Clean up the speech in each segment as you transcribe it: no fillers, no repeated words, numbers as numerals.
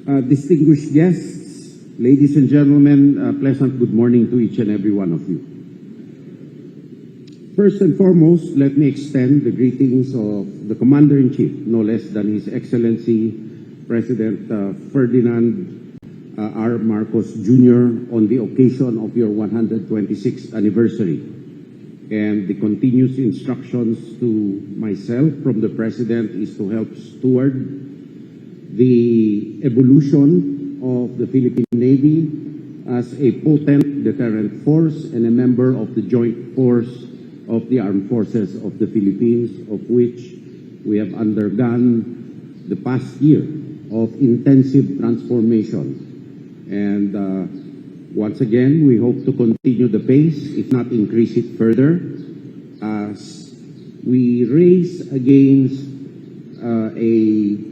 Distinguished guests, ladies and gentlemen, pleasant good morning to each and every one of you. First and foremost, let me extend the greetings of the Commander-in-Chief, no less than His Excellency President Ferdinand R. Marcos Jr. on the occasion of your 126th anniversary. And the continuous instructions to myself from the President is to help steward the evolution of the Philippine Navy as a potent deterrent force and a member of the joint force of the Armed Forces of the Philippines, of which we have undergone the past year of intensive transformation. And once again, we hope to continue the pace, if not increase it further, as we race against a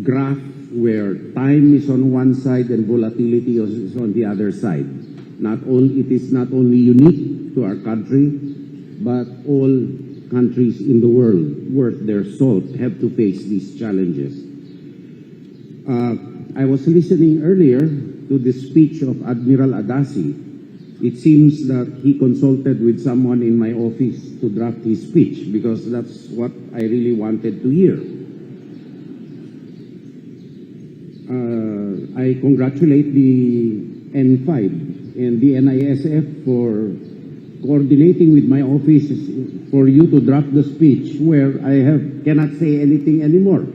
graph where time is on one side and volatility is on the other side. It is not only unique to our country, but all countries in the world worth their salt have to face these challenges. I was listening earlier to the speech of Admiral Adasi. It seems that he consulted with someone in my office to draft his speech, because that's what I really wanted to hear. I congratulate the N5 and the NISF for coordinating with my office for you to draft the speech where I cannot say anything anymore.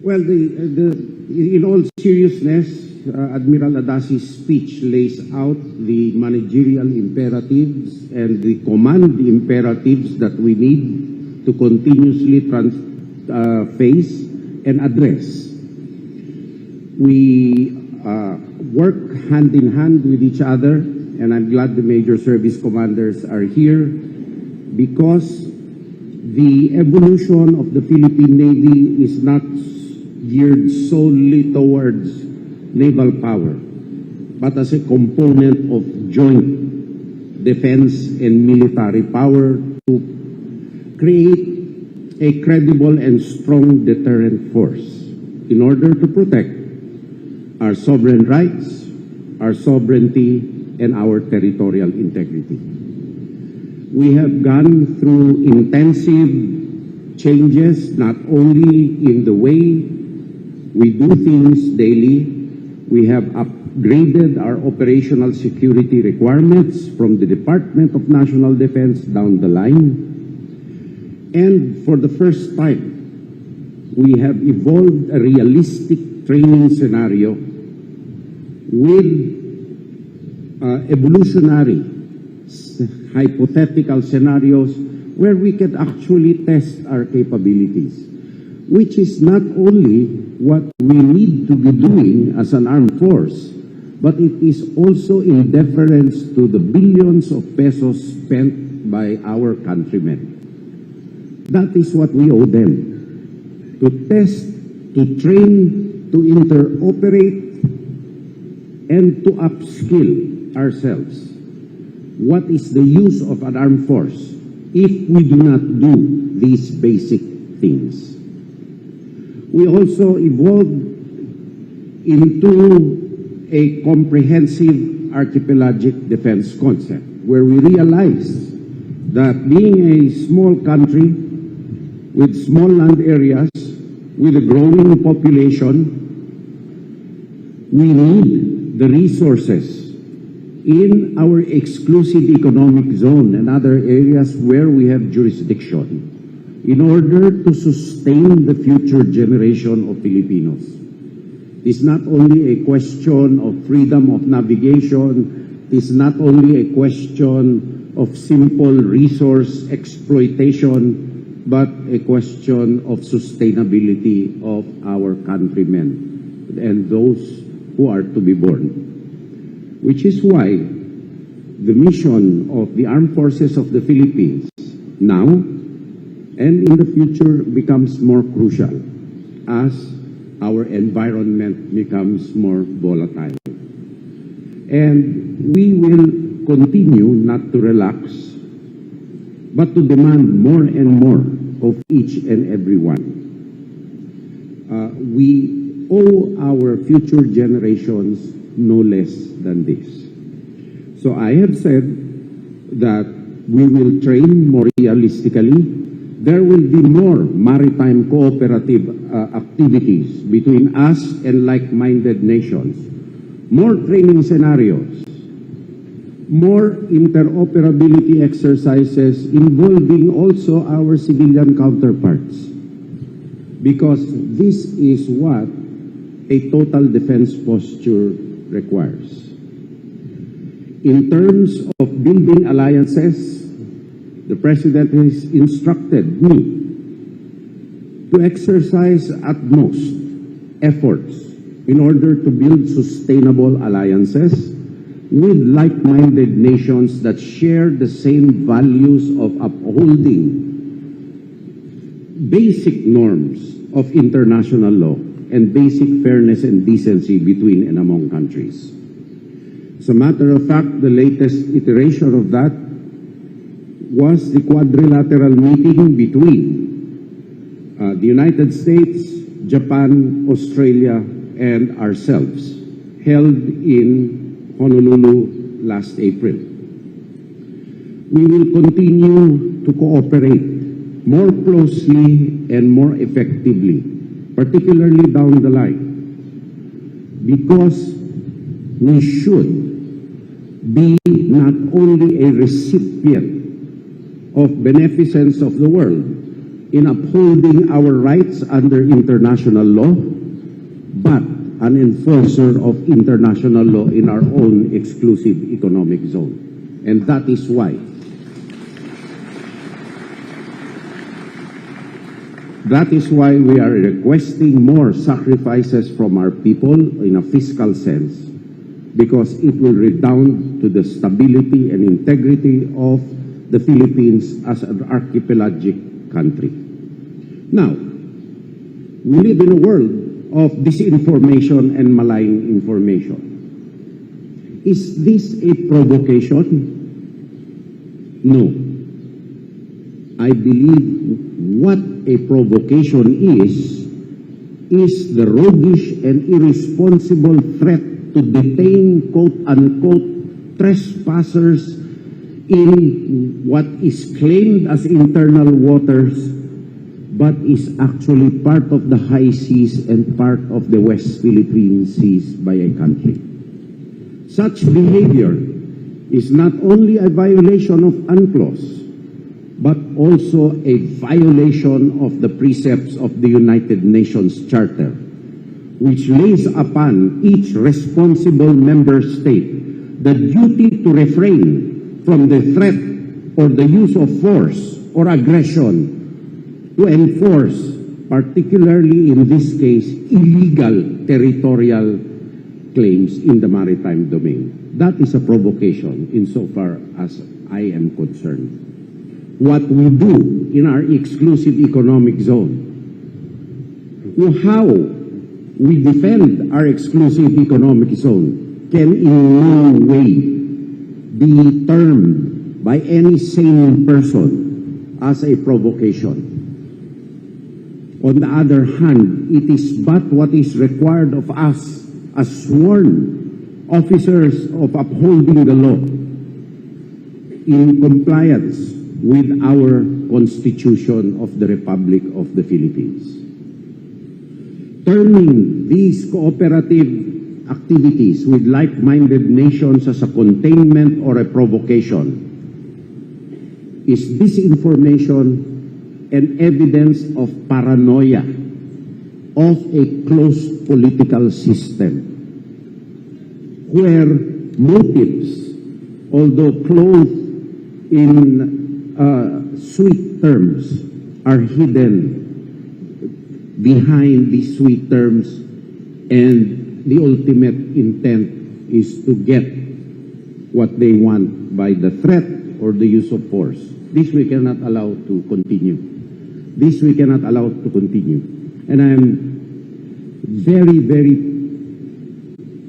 Well, in all seriousness, Admiral Adasi's speech lays out the managerial imperatives and the command imperatives that we need to continuously face and address. We work hand in hand with each other, and I'm glad the major service commanders are here, because the evolution of the Philippine Navy is not geared solely towards naval power, but as a component of joint defense and military power to create a credible and strong deterrent force in order to protect our sovereign rights, our sovereignty, and our territorial integrity. We have gone through intensive changes, not only in the way we do things daily. We have upgraded our operational security requirements from the Department of National Defense down the line. And for the first time, we have evolved a realistic training scenario with evolutionary hypothetical scenarios where we can actually test our capabilities, which is not only what we need to be doing as an armed force, but it is also in deference to the billions of pesos spent by our countrymen. That is what we owe them, to test, to train, to interoperate, and to upskill ourselves. What is the use of an armed force if we do not do these basic things? We also evolved into a comprehensive archipelagic defense concept, where we realize that being a small country with small land areas, with a growing population, we need the resources in our exclusive economic zone and other areas where we have jurisdiction in order to sustain the future generation of Filipinos. It's not only a question of freedom of navigation, it's not only a question of simple resource exploitation, but a question of sustainability of our countrymen and those who are to be born. Which is why the mission of the Armed Forces of the Philippines now and in the future becomes more crucial as our environment becomes more volatile. And we will continue not to relax, but to demand more and more of each and every one. we owe our future generations no less than this. So I have said that we will train more realistically. There will be more maritime cooperative activities between us and like-minded nations, more training scenarios, more interoperability exercises involving also our civilian counterparts, because this is what a total defense posture requires. In terms of building alliances, the President has instructed me to exercise utmost efforts in order to build sustainable alliances with like-minded nations that share the same values of upholding basic norms of international law and basic fairness and decency between and among countries. As a matter of fact, the latest iteration of that was the quadrilateral meeting between the United States, Japan, Australia, and ourselves, held in Honolulu last April. We will continue to cooperate more closely and more effectively, particularly down the line, because we should be not only a recipient of beneficence of the world in upholding our rights under international law, but an enforcer of international law in our own exclusive economic zone. And that is why we are requesting more sacrifices from our people in a fiscal sense, because it will redound to the stability and integrity of the Philippines as an archipelagic country. Now, we live in a world of disinformation and malign information. Is this a provocation? No. I believe what a provocation is the roguish and irresponsible threat to detain quote-unquote trespassers in what is claimed as internal waters, but is actually part of the high seas and part of the West Philippine Seas by a country. Such behavior is not only a violation of UNCLOS, but also a violation of the precepts of the United Nations Charter, which lays upon each responsible member state the duty to refrain from the threat or the use of force or aggression to enforce, particularly in this case, illegal territorial claims in the maritime domain. That is a provocation insofar as I am concerned. What we do in our exclusive economic zone, how we defend our exclusive economic zone, can in no way be termed by any sane person as a provocation. On the other hand, it is but what is required of us as sworn officers of upholding the law in compliance with our Constitution of the Republic of the Philippines. Turning these cooperative activities with like-minded nations as a containment or a provocation is disinformation and evidence of paranoia of a closed political system, where motives, although clothed in sweet terms, are hidden behind these sweet terms, and the ultimate intent is to get what they want by the threat or the use of force. This we cannot allow to continue. This we cannot allow to continue. And I am very, very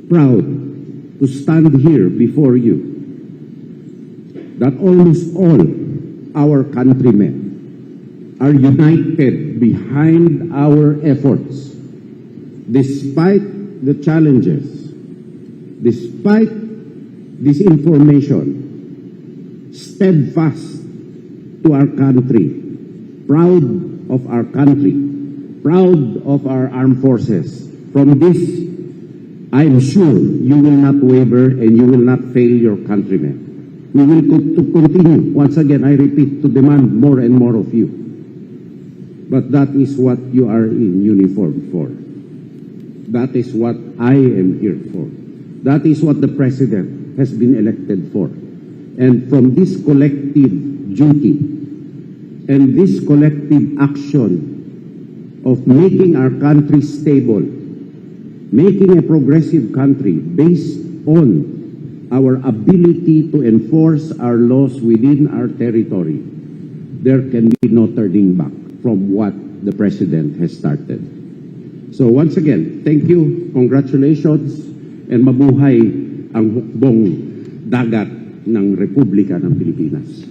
proud to stand here before you that almost all our countrymen are united behind our efforts despite the challenges, despite disinformation, steadfast to our country, proud of our country, proud of our armed forces. From this, I am sure you will not waver and you will not fail your countrymen. We will continue, once again, I repeat, to demand more and more of you. But that is what you are in uniform for. That is what I am here for. That is what the President has been elected for. And from this collective duty and this collective action of making our country stable, making a progressive country based on our ability to enforce our laws within our territory, there can be no turning back from what the President has started. So once again, thank you, congratulations, and mabuhay ang hukbong dagat ng Republika ng Pilipinas.